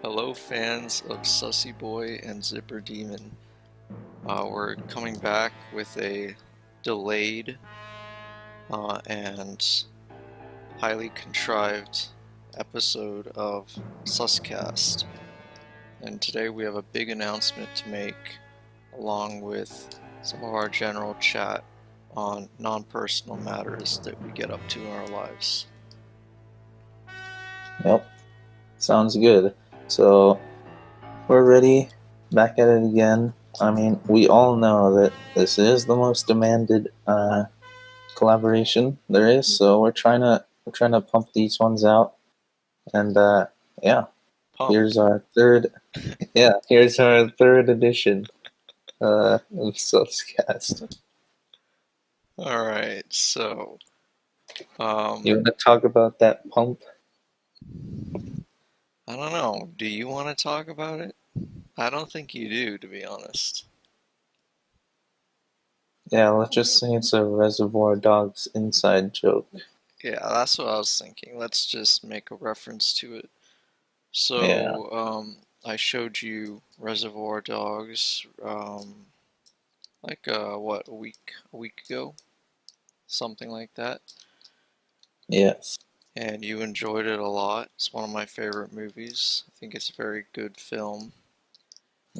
Hello, fans of Sussy Boy and Zipper Demon. We're coming back with a delayed and highly contrived episode of Suscast. And today we have a big announcement to make, along with some of our general chat on non-personal matters that we get up to in our lives. Yep, sounds good. So we're ready, back at it again. I mean, we all know that this is the most demanded collaboration there is, so we're trying to pump these ones out. And yeah, Pump. here's our third. Yeah, here's our third edition of Suscast. Alright, so You want to talk about that pump? I don't know. Do you want to talk about it? I don't think you do, to be honest. Yeah, let's just say it's a Reservoir Dogs inside joke. Yeah, that's what I was thinking. Let's just make a reference to it. Yeah, I showed you Reservoir Dogs, what, a week ago? Something like that. yes. And you enjoyed it a lot. It's one of my favorite movies. I think it's a very good film.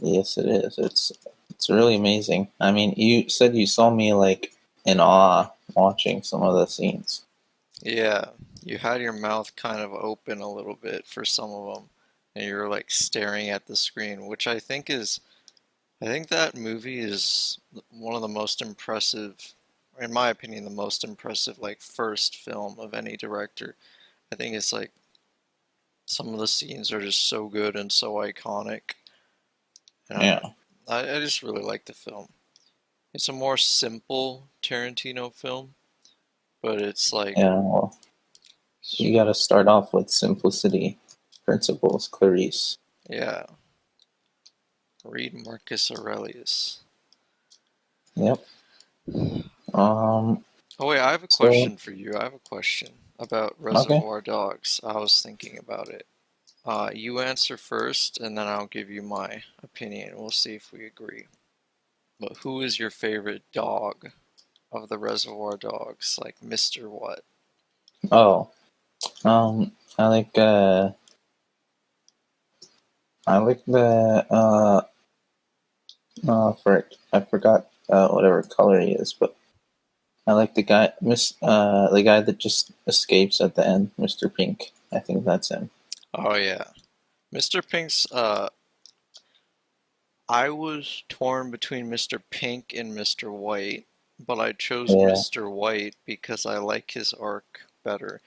Yes, it is. It's really amazing. I mean, you said you saw me like in awe watching some of the scenes. Yeah, you had your mouth kind of open a little bit for some of them, and you were like staring at the screen, which I think that movie is one of the most impressive, in my opinion, the most impressive like first film of any director. I think it's like some of the scenes are just so good and so iconic. Yeah, Um, I just really like the film. It's a more simple Tarantino film, but it's like, yeah. Well, you got to start off with simplicity principles, Clarice. yeah, read Marcus Aurelius. Yep. Um. Oh wait, I have a So question for you. I have a question about okay. Reservoir Dogs. I was thinking about it. You answer first, and then I'll give you my opinion. We'll see if we agree. But who is your favorite dog of the Reservoir Dogs? Like Mr. What? Oh. I like the I forgot whatever color he is, but I like the guy that just escapes at the end, Mr. Pink. I think that's him. Oh yeah, Mr. Pink's. I was torn between Mr. Pink and Mr. White, but I chose Yeah, Mr. White because I like his arc better.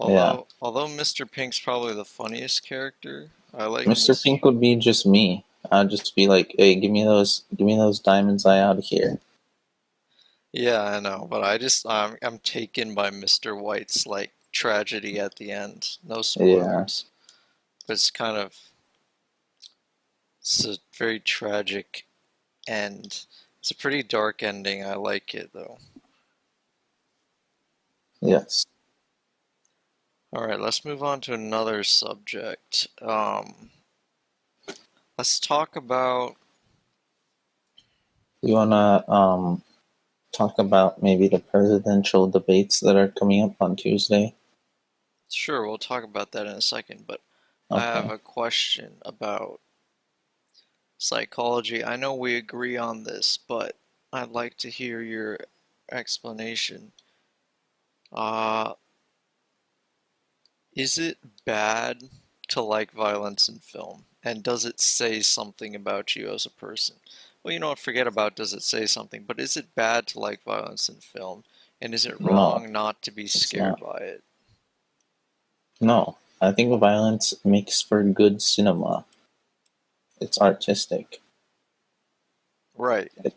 yeah. Although Mr. Pink's probably the funniest character, I like Mr. Miss. Pink would be just me. I'd just be like, "Hey, give me those diamonds eye out of here." Yeah, I know, but I'm taken by Mr. White's like tragedy at the end. No Yeah, spoilers, but it's a very tragic end. It's a pretty dark ending. I like it though. yes. All right, let's move on to another subject. Let's talk about. You wanna talk about maybe the presidential debates that are coming up on Tuesday? Sure, we'll talk about that in a second, but I have Okay. a question about psychology. I know we agree on this, but I'd like to hear your explanation. Uh, is it bad to like violence in film? And does it say something about you as a person? Well, you know what, forget about does it say something, but is it bad to like violence in film? And is it No, wrong not to be it's scared not. by it? No, I think violence makes for good cinema. It's artistic. Right. It,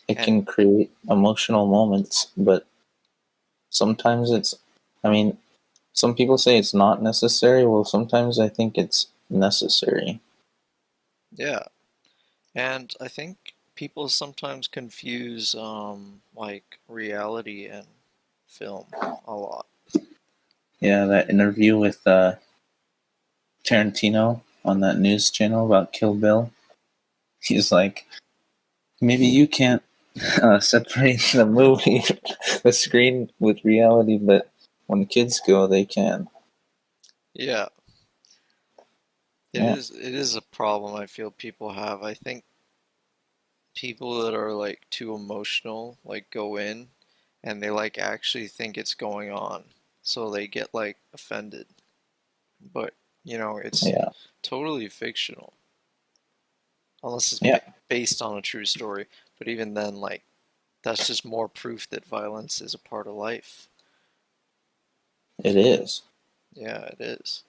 it And can create emotional moments, but sometimes it's. I mean, some people say it's not necessary. Well, sometimes I think it's necessary. yeah, and I think people sometimes confuse like reality and film a lot. Yeah, that interview with Tarantino on that news channel about Kill Bill. He's like, maybe you can't separate the movie, the screen with reality, but when kids go, they can. Yeah, Yeah, it is a problem I feel people have. I think people that are like too emotional like go in and they like actually think it's going on. So they get like offended. But, it's yeah, totally fictional unless it's yeah. based on a true story. But even then, like, that's just more proof that violence is a part of life. It is. Yeah, it is.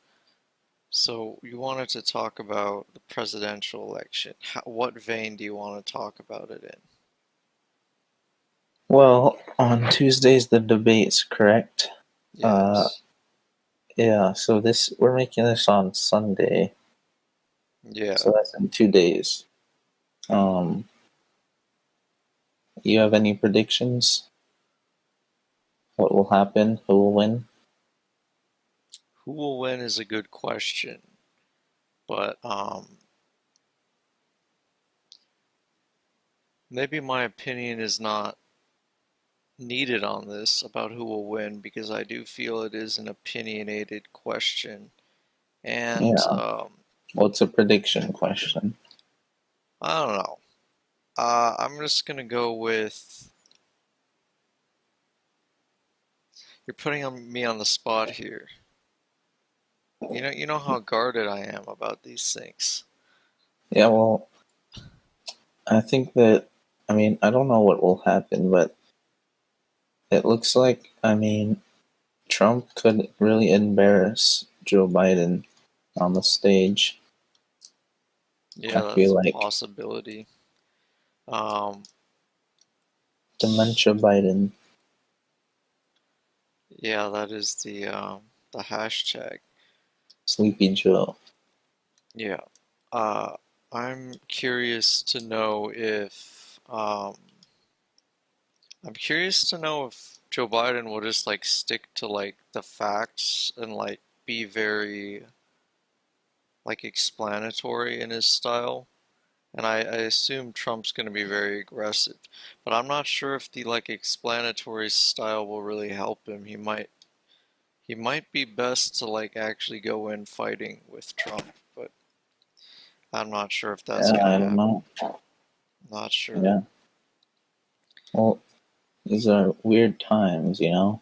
So you wanted to talk about the presidential election. What vein do you want to talk about it in? Well, on Tuesdays the debates, correct? Uh, Yes. yeah. So this we're making this on Sunday, Yeah. so that's in 2 days. Um, you have any predictions? What will happen? Who will win? Who will win is a good question, but maybe my opinion is not needed on this about who will win because I do feel it is an opinionated question. And Yeah. What's a prediction question? I don't know. I'm just gonna go with. You're putting me on the spot here. You know how guarded I am about these things. Yeah. Well, I think that. I mean, I don't know what will happen, but it looks like. I mean, Trump could really embarrass Joe Biden on the stage. I Yeah, that's feel a like possibility. Um, dementia Biden, yeah, that is the hashtag. Sleepy Joe. Yeah. Uh, I'm curious to know if I'm curious to know if Joe Biden will just like stick to like the facts and like be very like explanatory in his style. And I assume Trump's going to be very aggressive. But I'm not sure if the like explanatory style will really help him. He might be best to like actually go in fighting with Trump, but I'm not sure if that's Yeah, going to I don't happen. know. Not sure. Yeah. Well, these are weird times, you know?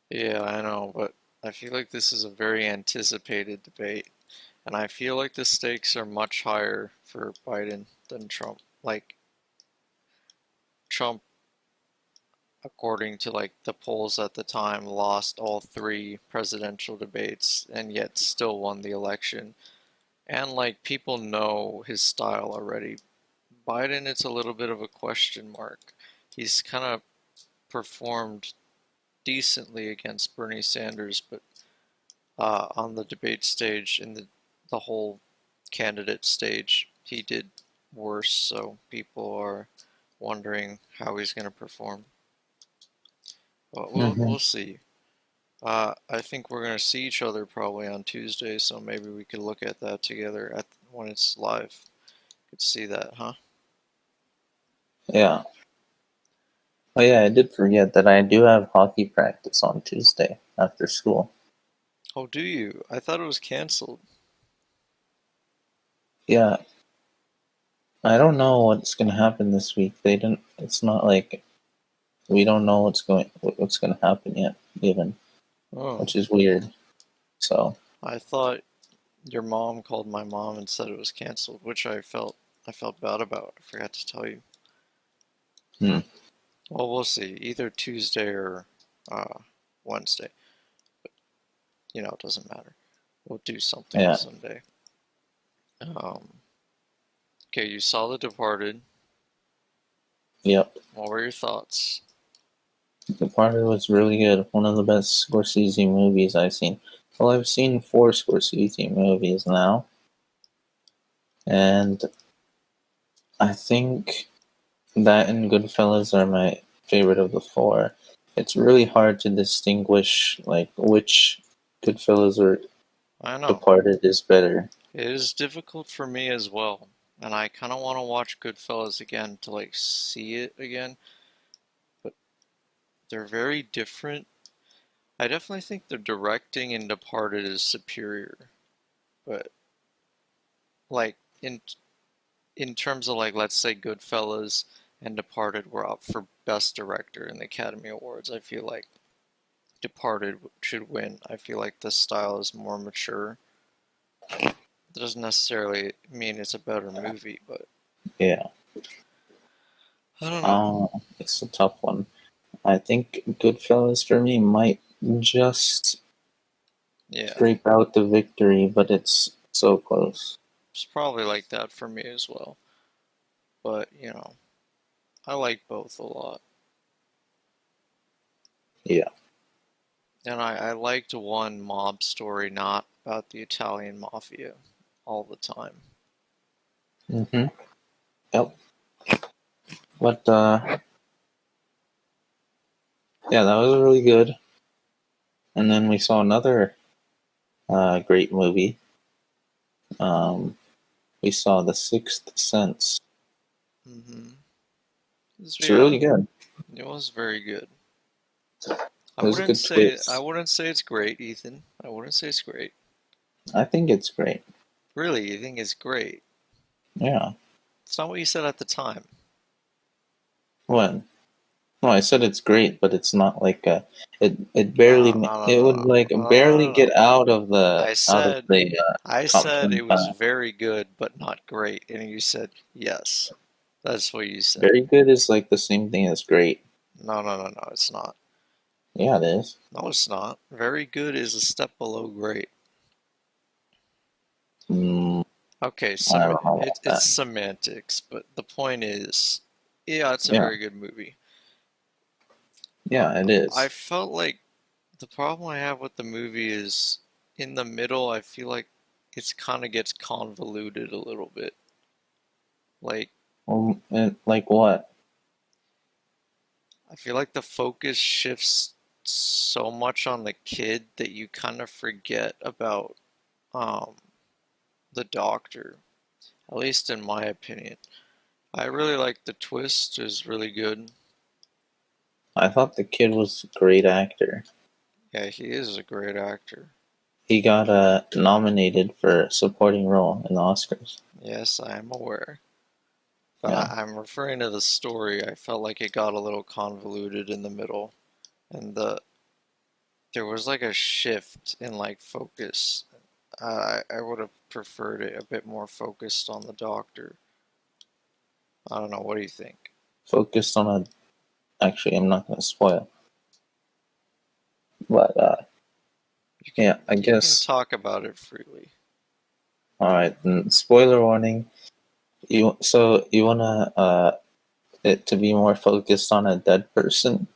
Yeah, I know, but I feel like this is a very anticipated debate. And I feel like the stakes are much higher for Biden than Trump. Like, Trump, according to like the polls at the time, lost all three presidential debates and yet still won the election. And like people know his style already. Biden, it's a little bit of a question mark. He's kind of performed decently against Bernie Sanders, but on the debate stage, in the whole candidate stage, he did worse. So people are wondering how he's going to perform. But Hmm. we'll see. I think we're going to see each other probably on Tuesday, so maybe we could look at that together when it's live. Could see that, huh? Yeah. Oh, yeah, I did forget that I do have hockey practice on Tuesday after school. Oh, do you? I thought it was canceled. Yeah, I don't know what's going to happen this week. It's not like we don't know what's going to happen yet, even, Oh, which is weird. So, I thought your mom called my mom and said it was canceled, which I felt bad about. I forgot to tell you. hmm, Well, we'll see. Either Tuesday or uh, Wednesday. It doesn't matter. We'll do something yeah, someday. Okay, you saw The Departed. yep. What were your thoughts? The Party was really good. One of the best Scorsese movies I've seen. Well, I've seen 4 Scorsese movies now, and I think that and Goodfellas are my favorite of the four. It's really hard to distinguish like which Goodfellas are. I know. Departed is better. It is difficult for me as well. And I kind of want to watch Goodfellas again to like see it again, but they're very different. I definitely think the directing in Departed is superior, but like in terms of like let's say Goodfellas and Departed were up for Best Director in the Academy Awards, I feel like Departed should win. I feel like the style is more mature. That doesn't necessarily mean it's a better movie, but Yeah. I don't know. It's a tough one. I think Goodfellas for me might just Yeah, scrape out the victory, but it's so close. it's probably like that for me as well. But, I like both a lot. Yeah. And I liked one mob story, not about the Italian mafia all the time. Mm-hmm. Yep. But yeah, that was really good. And then we saw another great movie. Um, we saw The Sixth Sense. Mm-hmm. It's really good. It was very good. I There's a wouldn't good say I twist. wouldn't say it's great, Ethan. I wouldn't say it's great. I think it's great. Really, you think it's great? Yeah. It's not what you said at the time. When? No, I said it's great, but it's not like it No, barely no, no, it would no, like no, no, barely no, no. get I out of said the I top said it was 25. very good, but not great, and you said yes. That's what you said. Very good is like the same thing as great. No, no, no, no, it's not. Yeah, it is. No, it's not. Very good is a step below great. Mm, Okay, I don't know about it's that. semantics, but the point is, yeah, it's a Yeah, very good movie. yeah, it I is. felt like the problem I have with the movie is in the middle, I feel like it's kind of gets convoluted a little bit. Like, And like what? I feel like the focus shifts so much on the kid that you kind of forget about um, the doctor, at least in my opinion. I really like the twist, is really good. I thought the kid was a great actor. Yeah, he is a great actor. He got nominated for supporting role in the Oscars. Yes, I am aware. But Yeah, I'm referring to the story. I felt like it got a little convoluted in the middle, and there was like a shift in like focus. I would have preferred it a bit more focused on the doctor. I don't know. What do you think? focused on a. Actually, I'm not going to spoil, but yeah, I You can guess. talk about it freely. All right, spoiler warning. You wanna it to be more focused on a dead person?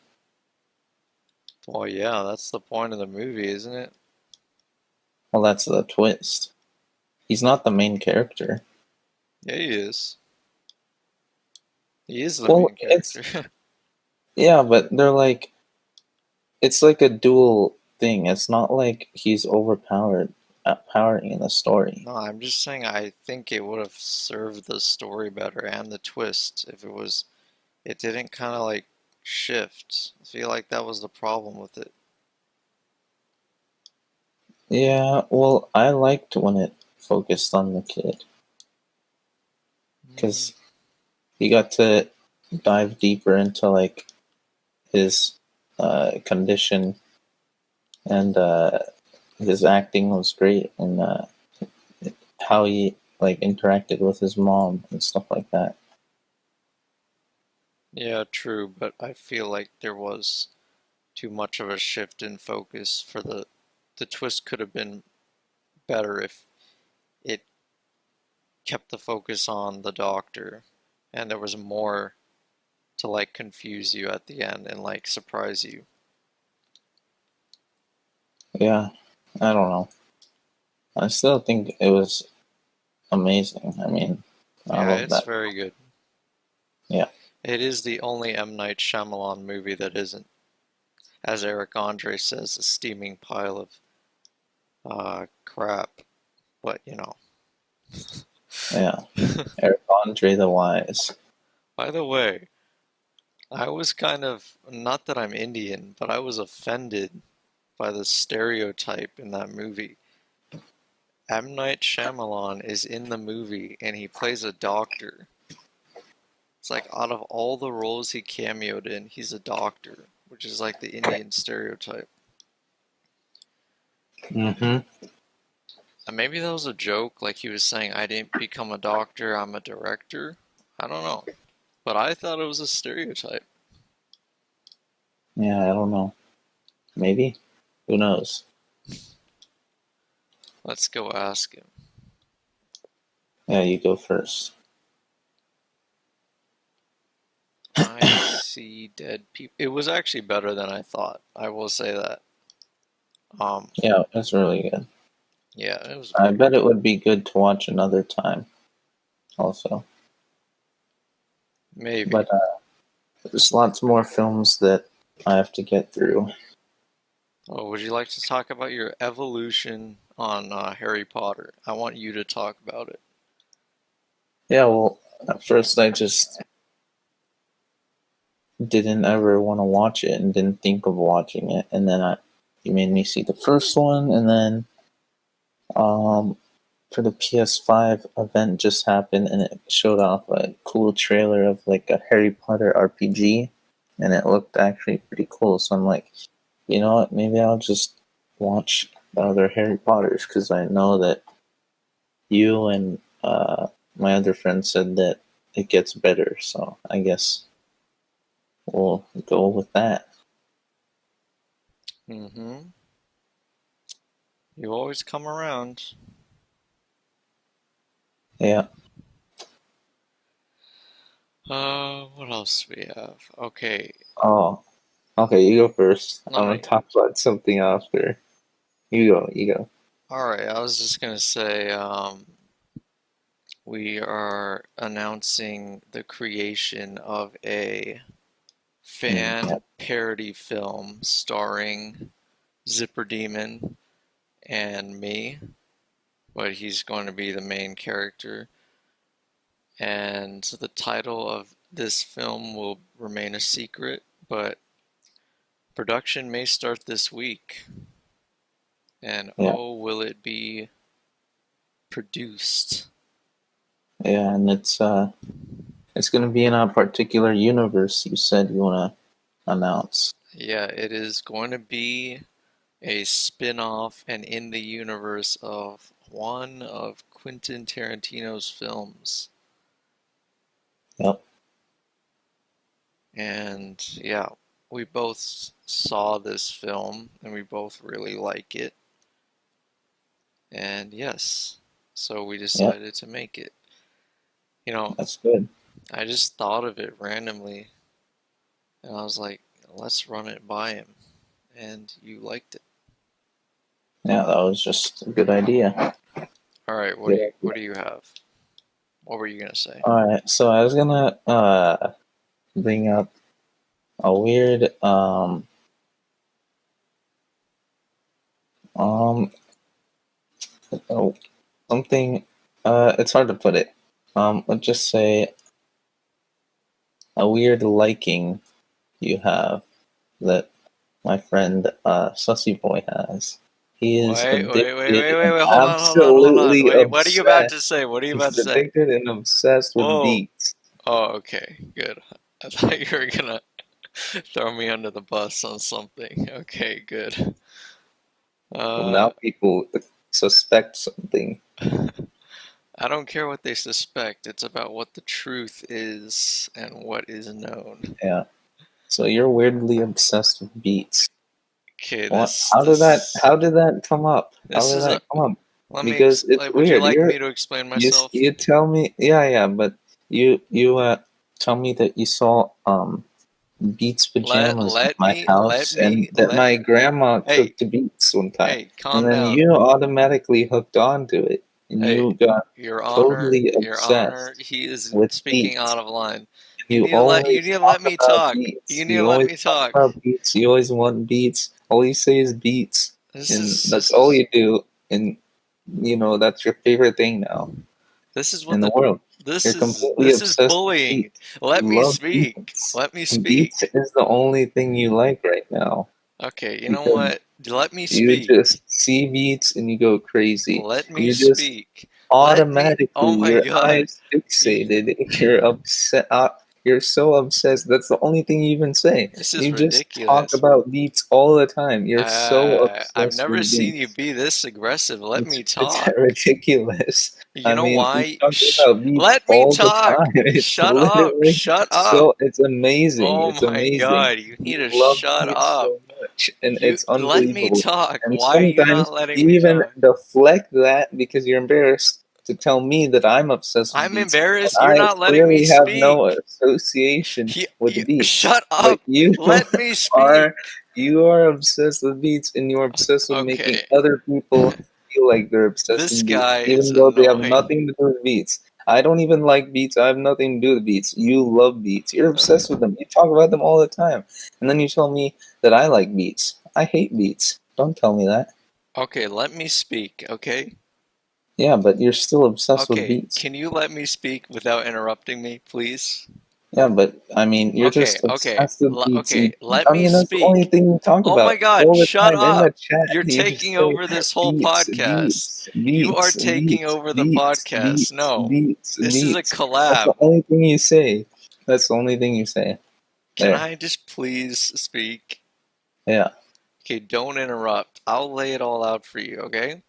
Well, yeah, that's the point of the movie, isn't it? Well, that's the twist. He's not the main character. Yeah, he is. He is the Well, main it's character. yeah, but they're like it's like a dual thing. It's not like he's powering in the story. No, I'm just saying I think it would have served the story better and the twist if it didn't kind of like shift. I feel like that was the problem with it. Yeah, well, I liked when it focused on the kid Mm, because he got to dive deeper into like his condition and his acting was great and how he like interacted with his mom and stuff like that. yeah, true, but I feel like there was too much of a shift in focus for the twist could have been better if it kept the focus on the doctor and there was more to like confuse you at the end and like surprise you. Yeah, I don't know. I still think it was amazing. I mean, I Yeah, love it's that. very good. Yeah, It is the only M. Night Shyamalan movie that isn't, as Eric Andre says, a steaming pile of Crap. But Yeah, Eric Andre the Wise. By the way, I was kind of, not that I'm Indian, but I was offended by the stereotype in that movie. M. Night Shyamalan is in the movie and he plays a doctor. It's like out of all the roles he cameoed in, he's a doctor, which is like the Indian stereotype. Mm-hmm. And maybe that was a joke, like he was saying, I didn't become a doctor, I'm a director. I don't know. But I thought it was a stereotype. Yeah, I don't know. Maybe. Who knows? Let's go ask him. Yeah, you go first. I see dead people. It was actually better than I thought. I will say that. Um, Yeah, it's really good. yeah, it was I good. bet it would be good to watch another time, also. Maybe. But there's lots more films that I have to get through. Oh, would you like to talk about your evolution on Harry Potter? I want you to talk about it. Yeah, well, at first I just didn't ever want to watch it and didn't think of watching it, and then you made me see the first one, and then um, for the PS5 event just happened, and it showed off a cool trailer of like a Harry Potter RPG, and it looked actually pretty cool. So I'm like, you know what? Maybe I'll just watch the other Harry Potters because I know that you and my other friend said that it gets better. So I guess we'll go with that. Mm-hmm. You always come around. Yeah. What else do we have? Okay. Oh, okay. You go first. I'm No, gonna talk about something after. You go. You go. alright, I was just gonna say, we are announcing the creation of a Yeah. fan parody film starring Zipper Demon and me, but he's going to be the main character. And the title of this film will remain a secret, but production may start this week. And Yeah. oh, will it be produced? Yeah. And it's gonna be in a particular universe. You said you wanna announce. Yeah, it is going to be a spin-off and in the universe of one of Quentin Tarantino's films. Yep. And yeah, we both saw this film and we both really like it. And yes, so we Yep. decided to make it. You know, That's good. I just thought of it randomly and I was like, let's run it by him. And you liked it. Yeah, that was just a good idea. All right, Good what idea. do you have? What were you gonna say? All right. So I was gonna bring up a weird um oh, something. It's hard to put it. Let's just say a weird liking you have that my friend Sussy Boy has. He is addicted and Hold on. absolutely Wait, what are you about to obsessed. say? What are you about He's to say? addicted and obsessed with Whoa. beats. Oh, okay, good. I thought you were gonna throw me under the bus on something. Okay, good. Well, now Uh, people suspect something. I don't care what they suspect. It's about what the truth is and what is known. Yeah. So you're weirdly obsessed with beats. Okay, What? this How did that? this How did that come up? How this did is a. that come up? Let me Because it's would you weird. like me to explain You myself? you tell me. Yeah, yeah. But you tell me that you saw Beats pajamas in my house, and that let. my grandma Hey, cooked Beats one time, hey, and calm then down. you automatically hooked onto it, and Hey, you got totally Your Honor, obsessed he is with speaking out Beats. of line. You always You need to talk let me about talk. You Beats. need to You let always me talk talk. about Beats. You always want Beats. All you say is Beats, This and is that's this all is you do. and that's your favorite thing now This is in what the the world. this You're is completely this is obsessed with bullying. beats. Let You me love speak. beats. Let me Beats speak. is the only thing you like right now Okay, you know because what? Let me you speak. just see beats and you go crazy. Let me You just speak. Let me. automatically, Oh my your God. eyes You, fixated. You're upset. You're so obsessed. That's the only thing you even say. this is You just talk ridiculous. about beats all the time. You're so I've obsessed never with seen you beats. be this aggressive. Let me It's talk. ridiculous. You I know mean, you why? talk Shh. about beats Let me all the talk. time. It's Shut up. literally Shut up. so. It's amazing. Oh It's my amazing. God. You You need to love shut beats up. so much, and You it's let me unbelievable. talk. And Why are you sometimes not letting you me even talk? deflect that because you're embarrassed to tell me that I'm obsessed with I'm beats. embarrassed. And You're I not letting me clearly have no speak. association with beats, Shut but up. you Let me are speak. you are obsessed with beats, and you're obsessed with making Okay. other people feel like they're obsessed This with beats, guy is even though they have annoying. nothing to do with beats. I don't even like beats. I have nothing to do with beats. You love beats. You're obsessed with them. You talk about them all the time. And then you tell me that I like beats. I hate beats. Don't tell me that. Okay, let me speak, okay? Yeah, but you're still obsessed with Okay, beats. can you let me speak without interrupting me, please? Yeah, but I mean, you're Okay, just okay, obsessed with beats. okay, let I me mean, that's the only speak. thing you talk Oh my about God, all the shut time in the up! chat. You're You just taking say over this whole beats, podcast. beats, You are beats, taking beats, over the beats, podcast. beats, No, beats, this is a beats. That's the collab. only thing you say. That's the only thing you say. Can There. I just please speak? Yeah. Okay, don't interrupt. I'll lay it all out for you, okay?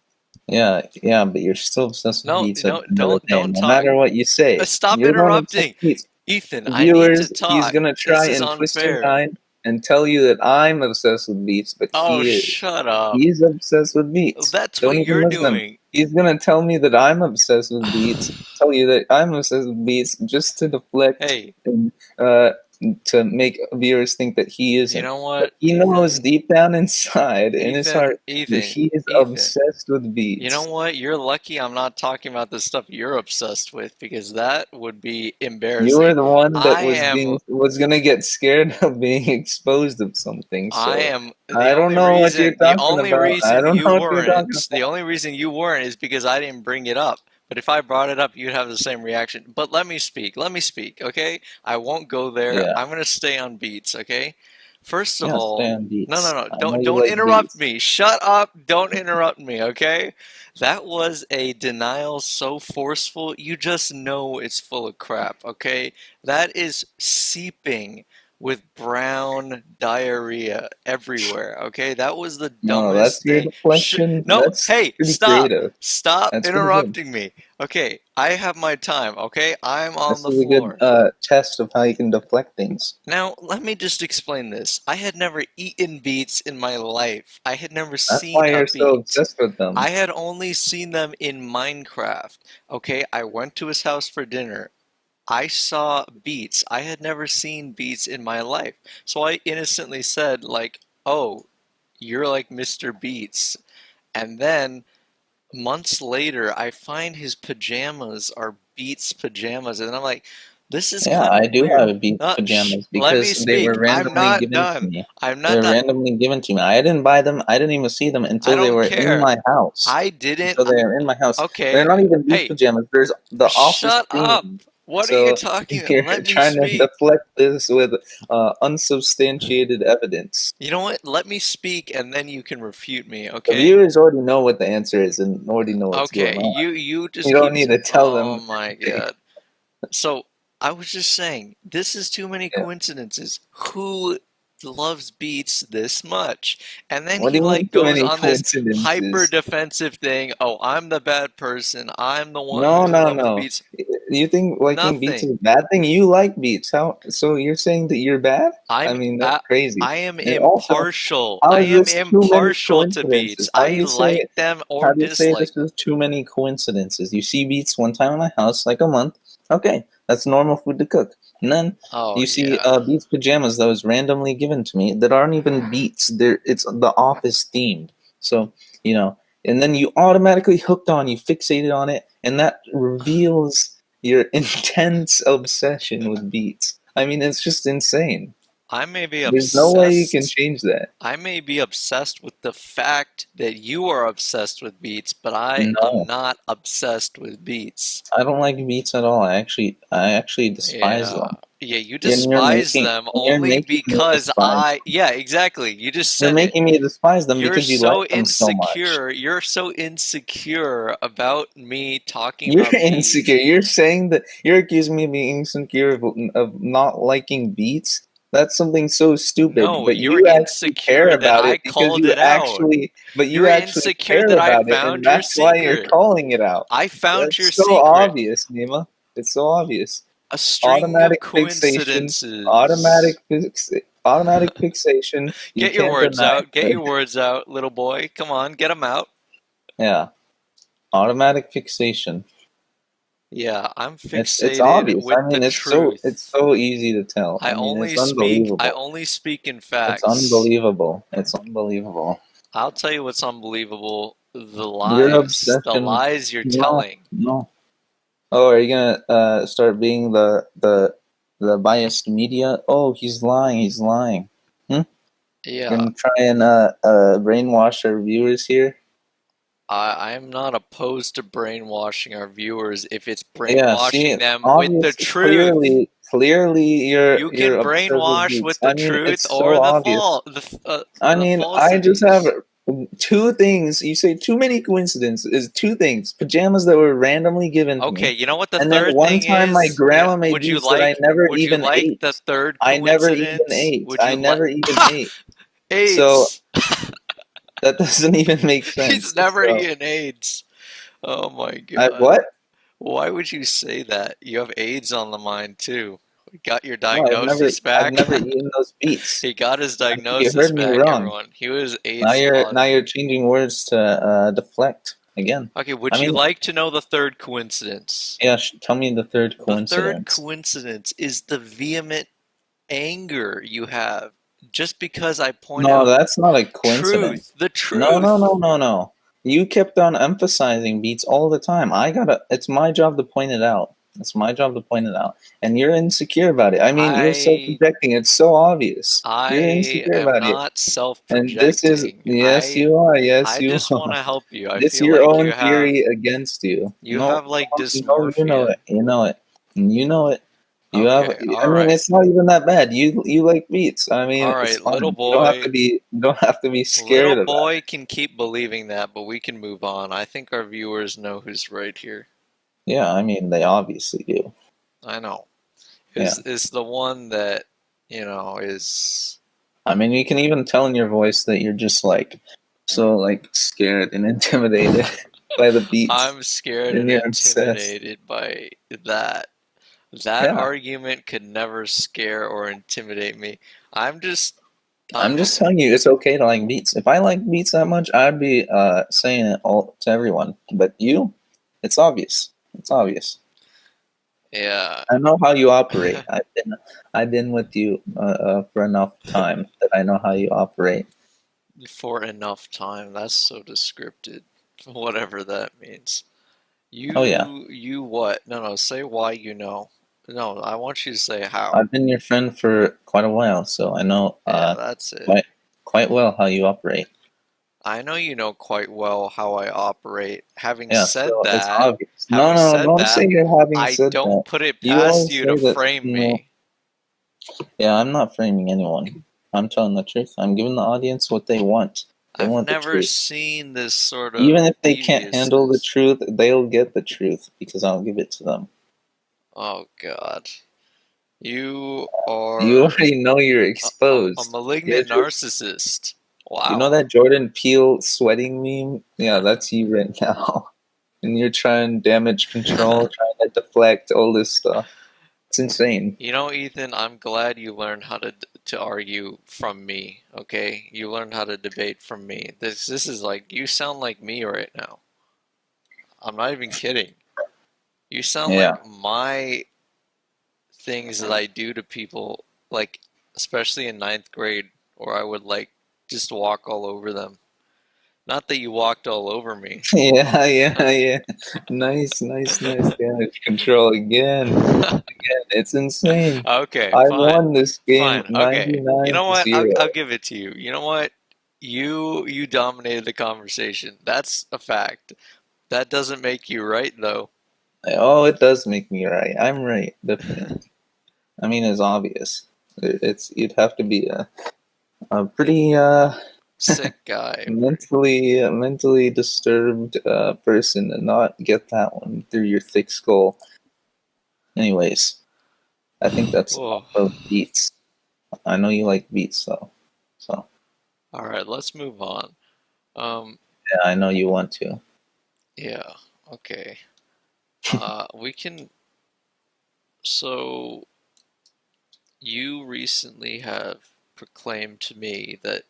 Yeah, yeah, but you're still obsessed with No, beats at no, the end of the day. don't No talk. matter what you say, Stop you're the one obsessed interrupting. with beats. Ethan, I need to Viewers, he's talk. gonna This try is and twist your unfair. mind and tell you that I'm obsessed with beats, but Oh, he is. shut up. He's obsessed with beats. That's Don't what even you're listen to him. doing. He's gonna tell me that I'm obsessed with beats. Tell you that I'm obsessed with beats just to deflect Hey, and to make viewers think that he you isn't. know But what, he knows Ethan? deep down inside, in his Ethan, heart, that Ethan, he is Ethan. obsessed with You know beats. what? You're lucky I'm not talking about the stuff you're obsessed with because that would be You were embarrassing. the one that I was am gonna get scared of being exposed of something. I So am I don't know what you're the talking only about. I reason don't you know what you're talking weren't, the about. only reason you weren't is because I didn't bring it up. But if I brought it up, you'd have the same reaction. But let me speak. Let me speak, okay? I won't go there. Yeah, I'm gonna stay on beats, okay? First of yeah, stay all, on no, no, beats. no. I know you Don't like interrupt beats. me. Shut up. Don't interrupt me, okay? That was a denial so forceful, you just know it's full of crap, okay? That is seeping with brown diarrhea everywhere. Okay, that was the No, that's dumbest your thing. deflection. No, That's hey, pretty stop. creative. Stop That's pretty good. interrupting me. Okay, I have my time. Okay, I'm on This the is a good floor. test of how you can deflect things. Now, let me just explain this. I had never eaten beets in my life. I had never That's seen why a you're so beet. obsessed with them. I had only seen them in Minecraft. Okay, I went to his house for dinner. I saw beets. I had never seen beets in my life. So I innocently said, like, oh, you're like Mr. Beats. And then months later, I find his pajamas are Beats pajamas. And I'm like, this is Yeah, kind I of do weird. have Beats pajamas Let me because they were speak. I'm randomly not given to done. me. I'm They not were done. randomly given to me. I didn't buy them. I didn't even see them I until they don't were in care. my house. I didn't. Until they are in my house. They're Okay. not even Beats Hey, pajamas. There's the office shut up. theme. What are you So talking about? you're Let me trying to speak. deflect this with unsubstantiated evidence. You know what? Let me speak and then you can refute me, The okay? viewers already know what the answer is and already know what's going Okay, on. you You just don't keep need to tell oh them my anything. God. So, I was just saying, this is too many Yeah. coincidences. Who loves beats this much? And then What do he you mean like too goes many on this hyper coincidences? defensive thing. Oh, I'm the bad person. I'm the one who No, doesn't no, love the no. beats. You think liking beats is Nothing. a bad thing? You like beats. How? So you're saying that you're bad? I I'm mean, that's I, crazy. I am And also, impartial. how I is am this too many impartial to beats. coincidences? I like them or How do you say dislike this them. is too many coincidences? You see beats one time in my house, like a month. Okay, that's normal food to cook. And then Oh you see yeah. beats pajamas that was randomly given to me that aren't even beats. It's the office themed. So you know, and then you automatically hooked on, you fixated on it, and that reveals your intense obsession with beats. I mean, it's just insane. I may be There's no way you can obsessed. change that. I may be obsessed with the fact that you are obsessed with beats, but I am No, not obsessed with beats. I don't like beats at all. I actually despise Yeah. them. Yeah, you And you're despise making them and you're only making me because despise them. yeah, exactly. You just You're said it. making me despise them You're because you like so them so much. insecure. You're so insecure about me talking You're about insecure. beats. You're saying that you're accusing me of being insecure of not liking beats. That's something so stupid. No, But you're you actually care insecure that about I it because called it out. you You're actually insecure care that I about it, and found your that's why you're secret. calling it out. I found your That's so secret. obvious, Nima. It's so obvious. A string of Automatic fixation. coincidences. Automatic fixation. You Get your can't words deny out. Get it. your words out, little boy. Come on, get them out. Yeah. Automatic fixation. Yeah, I'm It's fixated obvious. with I the mean, it's truth. so easy to tell. I I mean, it's only speak I unbelievable. only speak in It's facts. unbelievable. It's unbelievable. I'll tell you what's unbelievable. The Your lies. The obsession. lies you're No, telling. no. Oh, are you gonna start being the biased media? Oh, he's lying. He's lying. Hmm? You're Yeah, gonna try and brainwash our viewers here? I'm not opposed to brainwashing our viewers if it's Yeah. See, brainwashing them with the obviously, truth. clearly, You you're can obsessed with brainwash beats. with the I mean, truth it's or so obvious. I the mean, I just have falsities. two things. You say too many coincidences. Is two things: pajamas that were randomly given to Okay, me, you know what the and then third one thing time my is? You know, grandma made beats that would you like the third I never even coincidence? ate. Would I you like never even ate. So AIDS? that doesn't even make He's sense. never So eaten AIDS. Oh my I God. what? Why would you say that? You have AIDS on the mind too. We got your No, diagnosis I've back. never eaten those beats. He got his I think you diagnosis heard me back, wrong. everyone. He was AIDS Now positive. you're changing words to deflect again. Okay, I would you mean, like to know the third coincidence? yeah. Tell me the third The third coincidence. coincidence is the vehement anger you have just because I point No, out that's not a coincidence. truth. The No, no, truth. no, no, no. You kept on emphasizing beats all the time. It's my job to point it out. It's my job to point it out. And you're insecure about it. I mean, you're so I projecting. It's so obvious. You're I insecure am about it. not And this is, self-projecting. yes, you are. Yes, I you just want are. to help you. I This feel your like own theory against you. you No, have like no, you know dysmorphia. it. You know it. You know it. You have. Okay, I all mean, right. it's not even that bad. You like beats. I mean, All it's right, little fine. You don't have to boy. be. You don't have to be Little scared about boy it. can keep believing that, but we can move on. I think our viewers know who's right here. Yeah, I mean, they obviously do. I know. Yeah. Is the one that, is I mean, you can even tell in your voice that you're just like so like scared and intimidated by the beats, I'm scared and and you're obsessed. intimidated by that. That Yeah. argument could never scare or intimidate me. I'm just I'm I'm just telling you, it's okay to like beats. If I like beats that much, I'd be saying it all to everyone. But you, it's obvious. It's obvious. yeah. I know how you operate. I've been with you for enough time that I know how you operate. For enough time. That's so descriptive. Whatever that means. Oh yeah, You what? No, no, say why you know. No, I want you to say how. I've been your friend for quite a while, so I know Yeah, that's it. quite quite well how you operate. I know you know quite well how I operate. Yeah, so it's obvious. No, Having no, no, said don't say that, you're having I said that. don't put it You past always you say to that. frame No, me. yeah, I'm not framing anyone. I'm telling the truth. I'm giving the audience what they want. They I've want the never truth. seen this sort of Even if they can't handle the deviousness. truth, they'll get the truth because I'll give it to them. Oh God. You You are already know you're a exposed. malignant narcissist. You know Wow. that Jordan Peele sweating meme? Yeah, that's you right now. And you're trying damage control, trying to deflect all this stuff. It's insane. You know, Ethan, I'm glad you learned how to argue from me, okay? You learned how to debate from me. This is like you sound like me right now. I'm not even kidding. You sound Yeah. like my things that I do to people, especially in ninth grade, where I would just walk all over them. Not that you walked all over me. Yeah, yeah, yeah. Nice, nice, nice damage control again. It's insane. Okay, I fine. won this game Fine. Okay. You 99 know to what? I'll 0. give it to you. You know what? You dominated the conversation. That's a fact. That doesn't make you right though. Oh, it does make me right. I'm right, definitely. I mean, it's obvious. It's you'd have to be a pretty Sick guy. mentally disturbed person and not get that one through your thick skull. Anyways, I think that's Oh. enough of beats. I know you like beats though, so All right, let's move on. Um, yeah, I know you want to. yeah. Okay. We can. So you recently have proclaimed to me that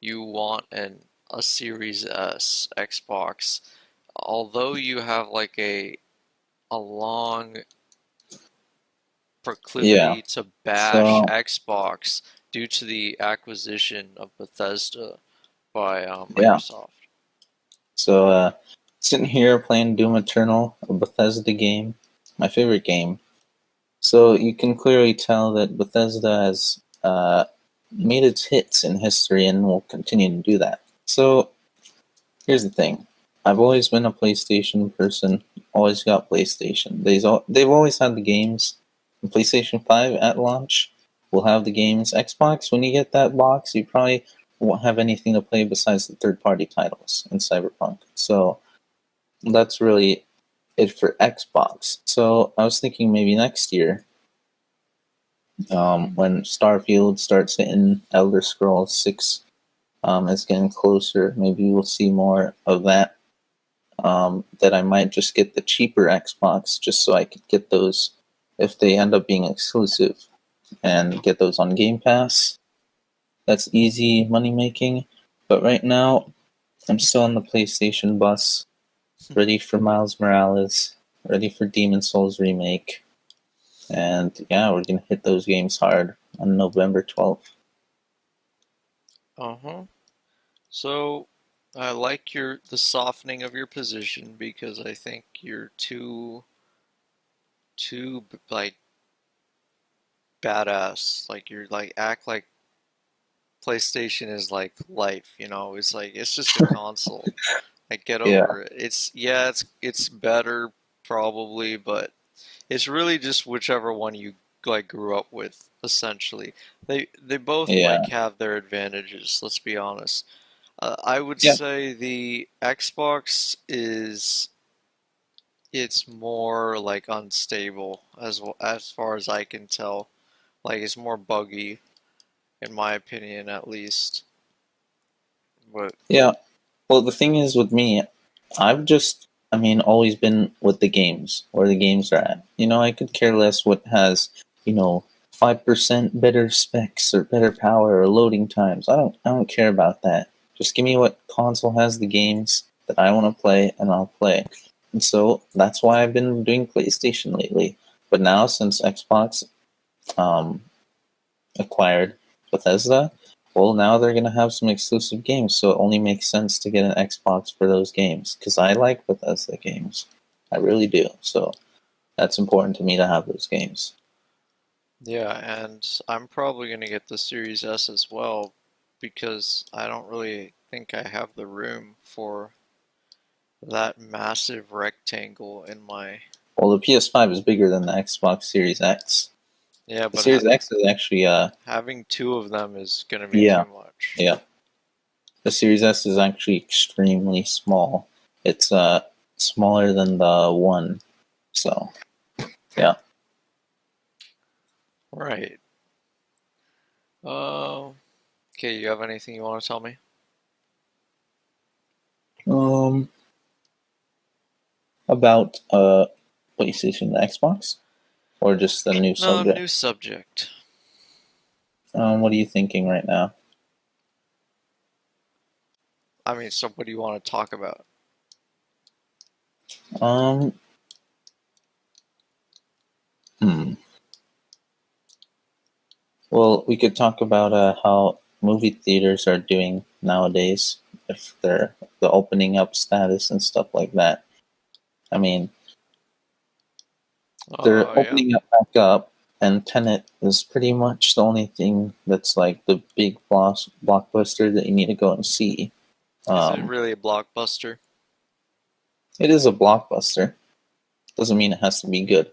you want a Series S Xbox, although you have like a long Yeah. proclivity to bash So Xbox due to the acquisition of Bethesda by yeah. Microsoft. So sitting here playing Doom Eternal, a Bethesda game, my favorite game. So you can clearly tell that Bethesda has made its hits in history and will continue to do that. So here's the thing. I've always been a PlayStation person. Always got PlayStation. They've always had the games. The PlayStation 5 at launch will have the games. Xbox, when you get that box, you probably won't have anything to play besides the third-party titles in Cyberpunk. So that's really it for Xbox. So I was thinking maybe next year, when Starfield starts hitting Elder Scrolls 6, is getting closer. Maybe we'll see more of that. That I might just get the cheaper Xbox just so I could get those if they end up being exclusive and get those on Game Pass. That's easy money making. But right now, I'm still on the PlayStation bus, ready for Miles Morales, ready for Demon Souls Remake. And yeah, we're going to hit those games hard on November 12th. Uh-huh. So I like the softening of your position because I think you're too like badass. Like you're like act like PlayStation is like life, you know? It's like it's just a console. Like get Yeah, over it. It's better probably, but it's really just whichever one you like grew up with essentially. They both yeah, like have their advantages, let's be honest. I would yeah, say the Xbox is it's more like unstable as far as I can tell. Like it's more buggy in my opinion at least. But yeah. Well, the thing is with me, I've just, I mean, always been with the games, where the games are at. I could care less what has, you know, 5% better specs or better power or loading times. I don't care about that. Just give me what console has the games that I want to play and I'll play. And so that's why I've been doing PlayStation lately. But now since Xbox um, acquired Bethesda, well, now they're going to have some exclusive games, so it only makes sense to get an Xbox for those games because I like Bethesda games. I really do. So that's important to me to have those games. yeah, and I'm probably gonna get the Series S as well because I don't really think I have the room for that massive rectangle in my. Well, the PS5 is bigger than the Xbox Series X. Yeah, The but Series X is actually, having two of them is gonna be yeah, too much. yeah. The Series S is actually extremely small. It's smaller than the one. So yeah. Right. Uh, okay, you have anything you want to tell me? Um, about PlayStation and Xbox, or just the new No, subject. new subject. What are you thinking right now? I mean, so what do you want to talk about? Um, hmm. Well, we could talk about how movie theaters are doing nowadays. if they're the opening up status and stuff like that. I mean, they're Yeah. opening it back up, and Tenet is pretty much the only thing that's like the big blockbuster that you need to go and see. Is it Um, really a blockbuster? it is a blockbuster. Doesn't mean it has to be good.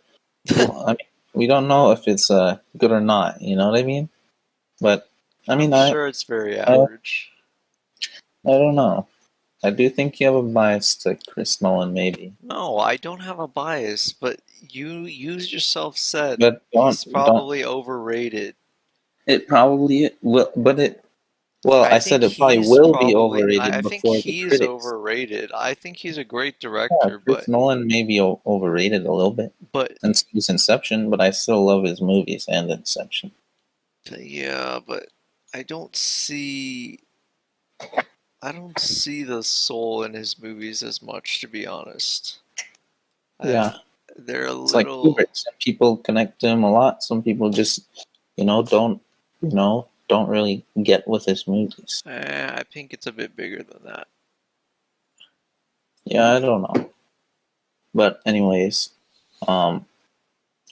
Well, I mean, we don't know if it's good or not. You know what I mean? But I I'm mean, sure it's very I average. don't know. I do think you have a bias to Chris Nolan, maybe, No, I don't have a bias, but you yourself said but he's don't. probably overrated. It probably will, but it. Well, I I think said it probably he's will be probably, I overrated think before the he's critics. overrated. I think he's a great Yeah, director, Chris Nolan may be overrated a little bit but since Inception, but I still love his movies and Inception. yeah, but I don't see I don't see the soul in his movies as much, to be honest. I, Yeah, they're a it's like Kubrick. little, Some people connect to him a lot. Some people just, don't really get with his movies. I think it's a bit bigger than that. Yeah, I don't know. But anyways, um,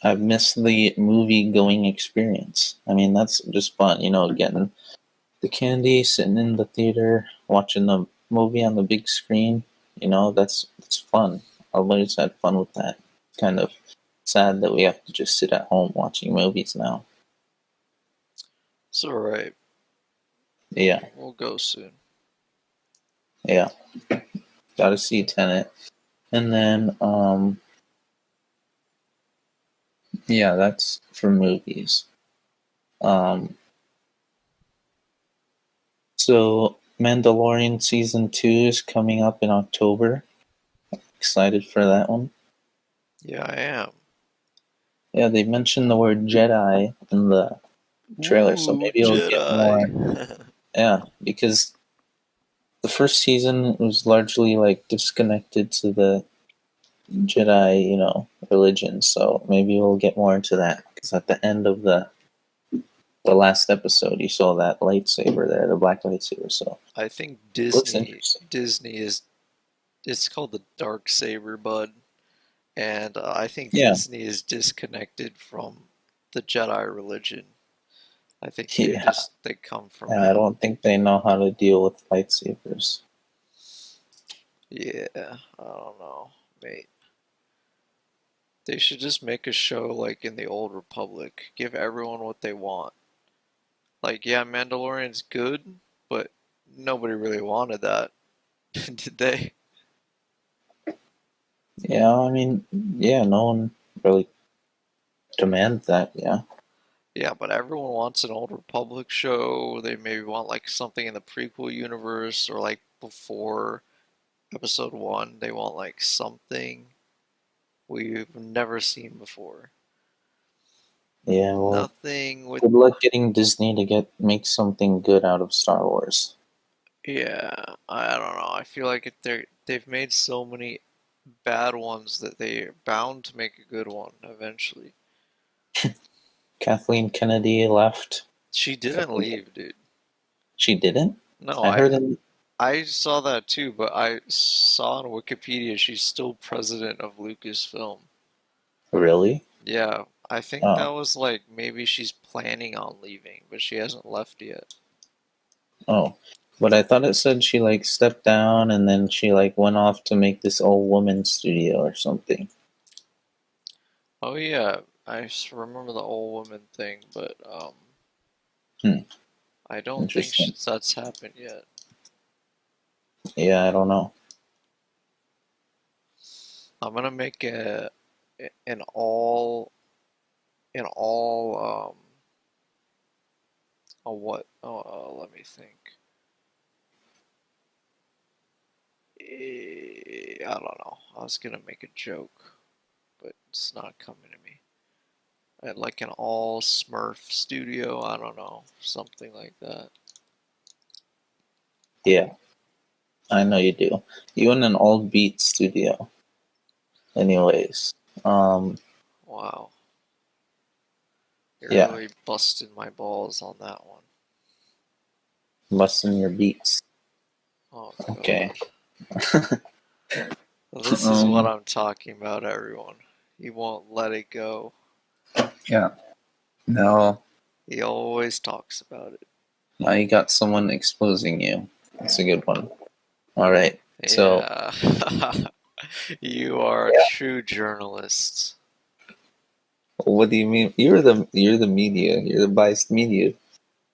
I've missed the movie going experience. I mean, that's just fun, getting the candy, sitting in the theater, watching the movie on the big screen. That's fun. I've always had fun with that. Kind of sad that we have to just sit at home watching movies now. It's alright. Yeah, We'll go soon. yeah. Gotta see Tenet. And then, yeah, that's for movies. Um, so Mandalorian season 2 is coming up in October. Excited for that one. Yeah, I am. Yeah, they mentioned the word Jedi in the trailer, so Ooh, maybe you'll get more. Jedi. Yeah, because the first season was largely like disconnected to the Jedi, religion. So maybe we'll get more into that. Because at the end of the last episode, you saw that lightsaber there, the black lightsaber. So I think looks Disney interesting. Disney is it's called the Dark Saber, bud, and I think Yeah, Disney is disconnected from the Jedi religion. I think yeah. they come from And I hell. don't think they know how to deal with lightsabers. Yeah, I don't know, mate. They should just make a show like in the Old Republic. Give everyone what they want. Like, yeah, Mandalorian's good, but nobody really wanted that, did they? Yeah, I mean, yeah, no one really demands that. Yeah, Yeah, but everyone wants an Old Republic show. They maybe want like something in the prequel universe or like before episode one. They want like something we've never seen before. yeah. Well, Nothing with, good luck getting Disney to make something good out of Star Wars. yeah, I don't know. I feel like they've made so many bad ones that they're bound to make a good one eventually. Kathleen Kennedy left. She didn't leave, dude. She didn't. No, I heard it. I saw that too, but I saw on Wikipedia she's still president of Lucasfilm. Really? Yeah, I think that Oh, was like maybe she's planning on leaving, but she hasn't left yet. oh. But I thought it said she like stepped down and then she like went off to make this old woman studio or something. Oh yeah, remember the old woman thing, but Hmm. I don't think Interesting. that's happened yet. Yeah, I don't know. I'm gonna make an all an all a what? Oh, let me think. I don't know. I was gonna make a joke, but it's not coming to me. Like an all Smurf studio. I don't know, something like that. Yeah, I know you do. You in an old beat studio. Anyways, um, Wow, you're yeah, really busting my balls on that one. busting your beats. Oh Okay. God. This is what um. I'm talking about, everyone. He won't let it go. Yeah. No. He always talks about it. Now you got someone exposing you. That's a good one. All right. So Yeah. You are a yeah. true journalist. What do you mean? You're the media. You're the biased media.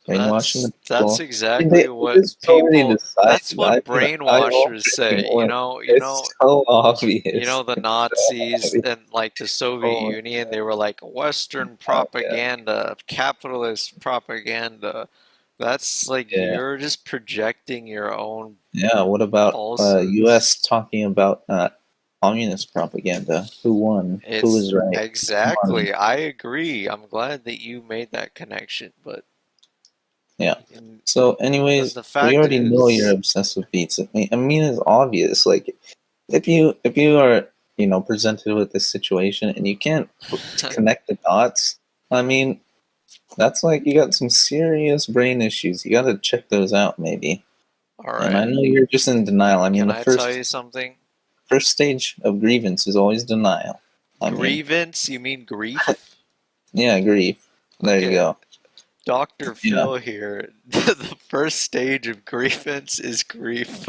Brainwashing the That's people. exactly what It's already people that's decided. what I brainwashers already say. went. You It's know, so you obvious. know the It's so Nazis obvious. and like the Soviet Oh, Union, they were like Western yeah, propaganda, capitalist propaganda. That's like yeah, you're just projecting your own yeah. What about falsehoods. U.S. talking about communist propaganda? Who won? Who It's was right? Come on. exactly, I agree. I'm glad that you made that connection, but Yeah. in, So, anyways, the we fact already know you're is, obsessed with beats. I mean, it's obvious. Like, if you are presented with this situation and you can't connect the dots, I mean, that's like you got some serious brain issues. You got to check those out, maybe. all And I right, know you're just in denial. I mean, can the I tell first you something? first stage of grievance is always denial. I mean, Grievance? You mean grief? yeah, grief. There you Okay, go. Dr. Yeah. Phil here. The first stage of grievance is grief.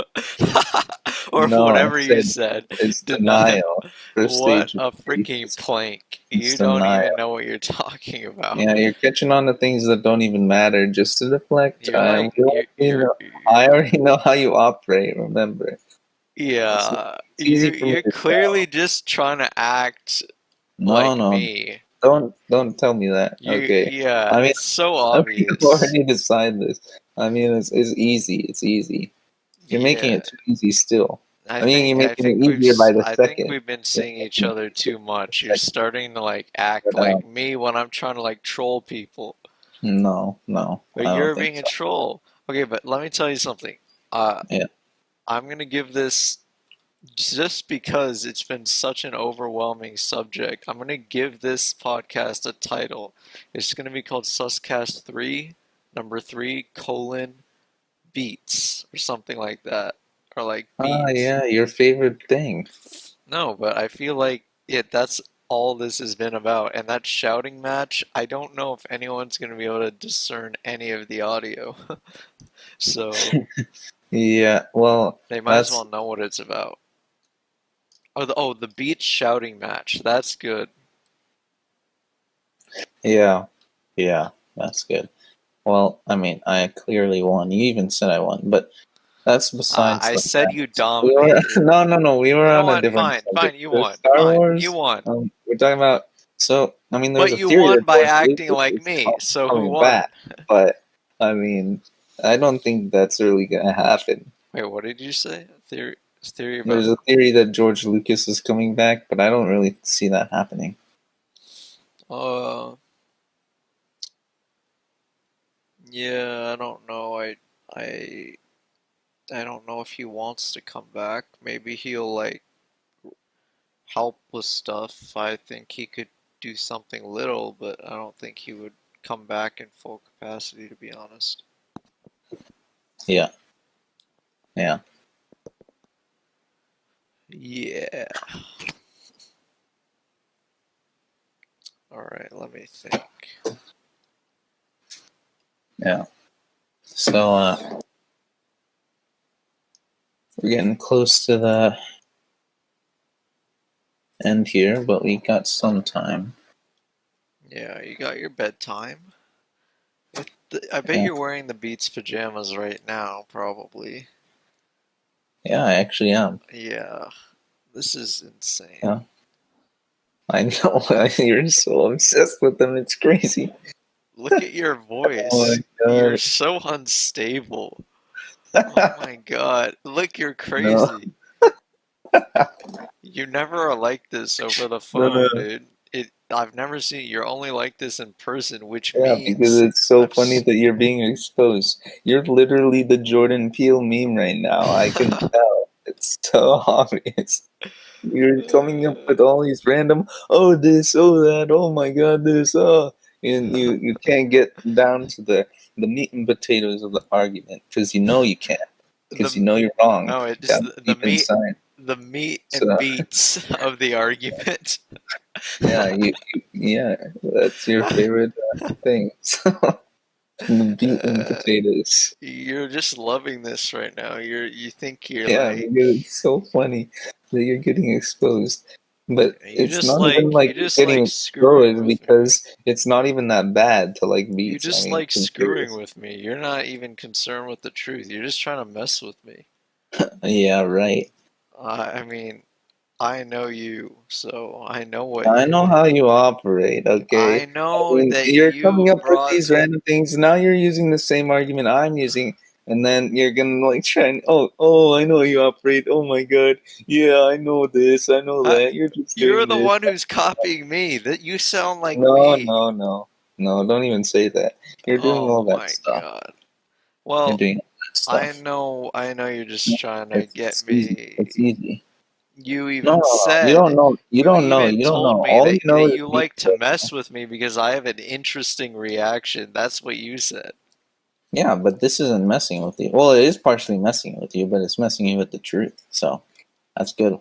Or No, I whatever you said said. it's Deny. denial. First What stage of a grief freaking is plank. it's You don't even denial. know what you're talking about. Yeah, you're catching on to things that don't even matter just to deflect. You're like, We already know. I already know how you operate. Remember, it's, yeah, it's easy for me you're to clearly tell. just trying to act No, like no, me. don't tell me that. Okay, Yeah, I mean, it's so we obvious. already decided this. I mean, it's easy. It's easy. You're making Yeah. it too easy still. I mean, you're making it easier by the I think second. we've been You're seeing each making it other easier too by the much. You're second. starting to like act But like me when I'm trying to like troll people. no, no, But I don't you're think being a so. troll. Okay, but let me tell you something. Uh, Yeah. I'm gonna give this just because it's been such an overwhelming subject. I'm gonna give this podcast a title. It's gonna be called Suscast 3, number 3, colon, beats, or something like that. Or like Ah, beat. yeah, your favorite thing. No, but I feel like that's all this has been about. And that shouting match, I don't know if anyone's going to be able to discern any of the audio. So Yeah, well, they might as that's well know what it's about. Oh, the beach shouting match. That's good. yeah, yeah, that's good. Well, I mean, I clearly won. You even said I won, but that's besides I the said you fact. We were dominated. no, we were You know on a what? different Fine, subject. fine, you The won. Star Fine, you Wars. won. We're talking about. So, I mean, there's But a you theory won that by George acting Lucas like is me. So who coming won? back, but I mean, I don't think that's really gonna happen. Wait, what did you say? Theory There's about? a theory that George Lucas is coming back, but I don't really see that happening. Uh, yeah, I don't know. I I don't know if he wants to come back. Maybe he'll like help with stuff. I think he could do something little, but I don't think he would come back in full capacity, to be honest. Yeah, yeah, Yeah. All right, let me think. yeah. So, we're getting close to the end here, but we got some time. Yeah, you got your bedtime. I bet Yeah, you're wearing the Beats pajamas right now, probably. yeah, I actually am. Yeah, this is insane. Yeah, I know. You're so obsessed with them. It's crazy. Look at your Oh my voice. You're god. so unstable. Oh my god. Look, you're No, crazy. You never are like this over the no, phone, no. dude. I've never seen you're only like this in person, which Yeah, because means it's so I've funny that you're being exposed. You're literally the Jordan Peele meme right now. I can tell. It's so obvious. You're coming up with all these random, oh this, oh that, oh my god, this, oh, and you can't get down to the meat and potatoes of the argument because you know you can't. because the you know you're wrong no, it just down deep inside. the meat and So beats of the argument. yeah, yeah, that's your favorite thing. So the beet and Uh, potatoes. you're just loving this right now. You think you're Yeah, like because it's so funny that you're getting exposed. But it's not even like you you're just getting like screwing exposed with me. because it's not even that bad to like You beets. I just mean, like who screwing cares? with me. You're not even concerned with the truth. You're just trying to mess with me. Yeah, right. I mean, I know you, so I know I know how you operate, I okay? I know mean, that you're coming you up with brought these the random things. Now you're using the same argument I'm using, and then you're gonna like try and I know how you operate. Oh my god, yeah, I know this, I know I, that. You're just you're doing the this. one who's copying me. That you sound like No, me. no, no, no. Don't even say that. You're doing all Oh that my stuff. God. You're Well, doing all that stuff. I know you're No, just trying to get it's easy. me. It's easy. You No, even no, no. You said, don't know. You you don't know. even You don't told know. me All you know that is you like beats to right now. mess with me because I have an interesting reaction. That's what you said. Yeah, but this isn't messing with you. Well, it is partially messing with you, but it's messing you with the truth. So that's good.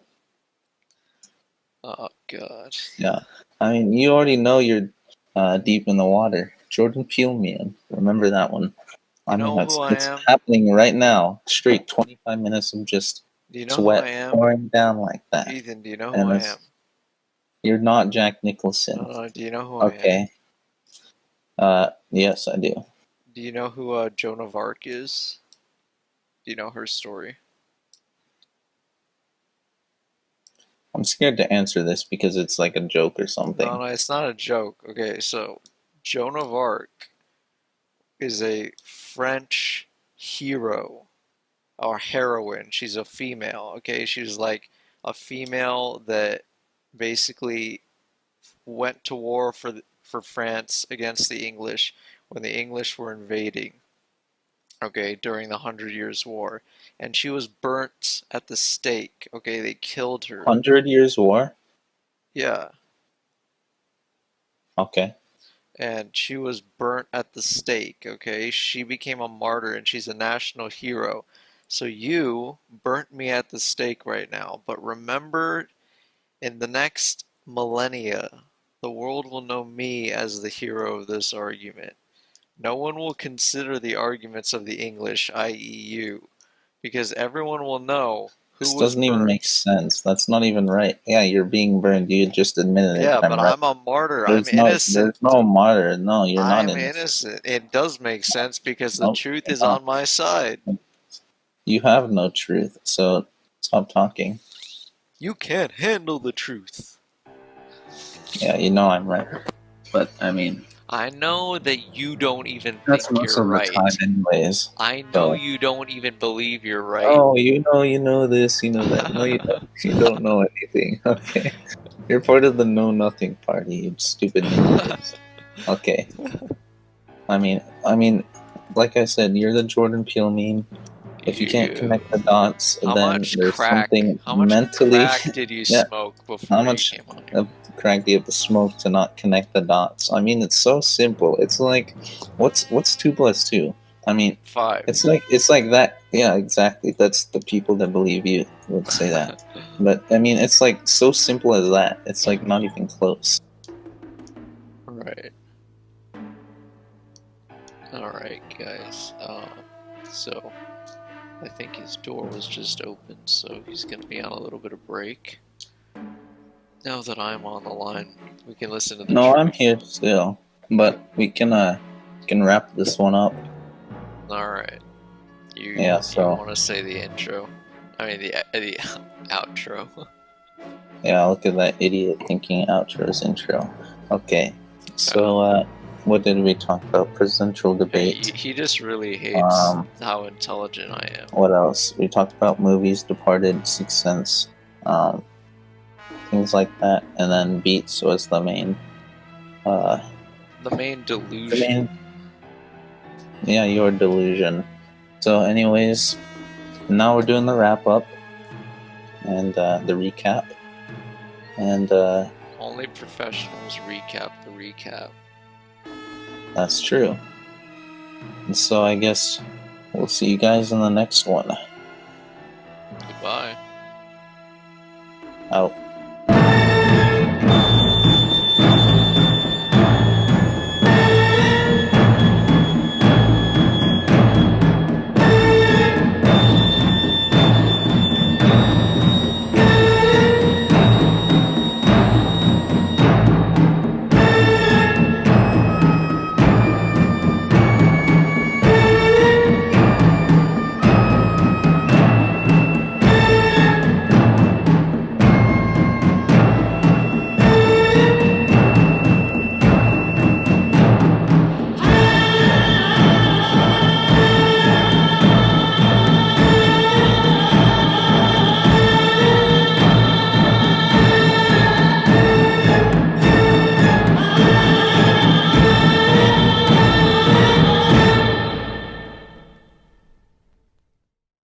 Oh God. Yeah. I mean, you already know you're deep in the water. Jordan Peele, man. Remember that one. You I mean, know who I it's am? happening right now. Straight 25 minutes of just Do you know who I sweat am? pouring down like that. Ethan, do you know who And I am? you're not Jack Nicholson. Do you know who I am? Okay. Yes, I do. Do you know who Joan of Arc is? Do you know her story? I'm scared to answer this because it's like a joke or No, something. no, it's not a joke. Okay, so Joan of Arc is a French hero or heroine. She's a female. Okay, she's like a female that basically went to war for France against the English when the English were invading. Okay, during the Hundred Years' War, and she was burnt at the stake. Okay, they killed her. 100 Years War? Yeah, Okay. and she was burnt at the stake. Okay, she became a martyr, and she's a national hero. So you burnt me at the stake right now, but remember, in the next millennia, the world will know me as the hero of this argument. No one will consider the arguments of the English, i.e., you, because everyone will know who This was doesn't even make burnt. sense. That's not even right. Yeah, you're being burned. You just admitted it. Yeah, but I'm right. I'm a martyr. I'm There's innocent. no martyr. No, you're not I'm innocent. innocent. It does make sense because the Nope, truth you're is not. on my side. You have no truth, so stop talking. You can't handle the truth. Yeah, you know I'm right. But I mean, I know that you don't even that's think most you're of the time, right. anyways. I know So, you don't even believe you're right. oh, you know this, you know that. No, you don't. You don't know anything. Okay, you're part of the know nothing party, you stupid ninjas. Okay, I mean, like I said, you're the Jordan Peele meme. If you can't You, connect the dots, then there's something how much mentally. crack did you Yeah, smoke how before you much came on here? of crack do you have to smoke to not connect the dots? I mean, it's so simple. It's like, what's two plus two? I mean, 5. it's like that. Yeah, exactly. That's the people that believe you would say that. But I mean, it's like so simple as that. It's like not even close. Right. Alright, guys. So, I think his door was just open, so he's gonna be on a little bit of break. Now that I'm on the line, we can listen to the No, I'm truth. here still, but we can wrap this one up. Alright. Yeah. You So want to say the intro? I mean the outro. yeah, look at that idiot thinking outro's intro. Okay. Yeah. So what did we talk about? Presidential debate. He just really hates Um, how intelligent I am. what else? We talked about movies, Departed, Sixth Sense, um, things like that, and then Beats was uh, The main the delusion. main, yeah, your delusion. So, anyways, now we're doing the wrap up and the recap, and Only professionals recap the recap. that's true. And so, I guess we'll see you guys in the next one. Goodbye. Out.